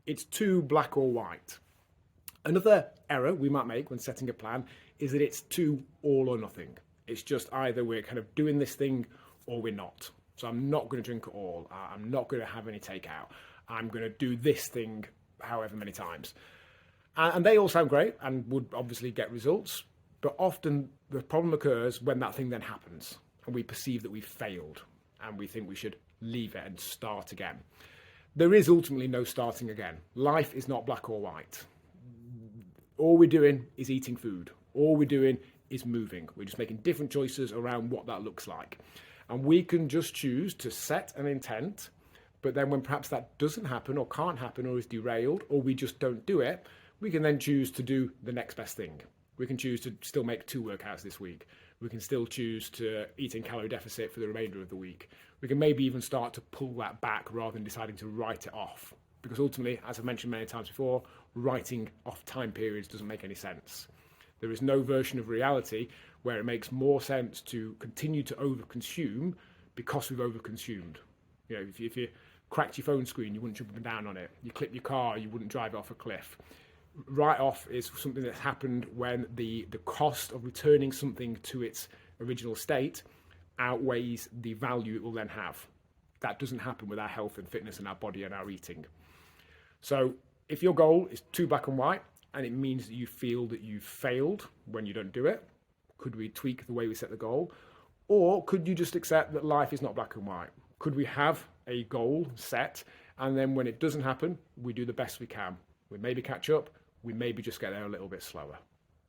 It's too black or white. Another error we might make when setting a plan is that it's too all or nothing. It's just either we're kind of doing this thing or we're not. So I'm not going to drink at all. I'm not going to have any takeout. I'm going to do this thing however many times. And they all sound great and would obviously get results. But often the problem occurs when that thing then happens and we perceive that we've failed and we think we should leave it and start again. There is ultimately no starting again. Life is not black or white. All we're doing is eating food. All we're doing is moving. We're just making different choices around what that looks like. And we can just choose to set an intent, but then when perhaps that doesn't happen or can't happen or is derailed or we just don't do it, we can then choose to do the next best thing. We can choose to still make 2 workouts this week. We can still choose to eat in calorie deficit for the remainder of the week. We can maybe even start to pull that back rather than deciding to write it off. Because ultimately, as I've mentioned many times before, writing off time periods doesn't make any sense. There is no version of reality where it makes more sense to continue to overconsume because we've overconsumed. You know, if you cracked your phone screen, you wouldn't jump up and down on it. You clip your car, you wouldn't drive it off a cliff. Write-off is something that's happened when the cost of returning something to its original state outweighs the value it will then have. That doesn't happen with our health and fitness and our body and our eating. So if your goal is too black and white and it means that you feel that you've failed when you don't do it, could we tweak the way we set the goal? Or could you just accept that life is not black and white? Could we have a goal set and then when it doesn't happen, we do the best we can? We maybe catch up, we maybe just get there a little bit slower.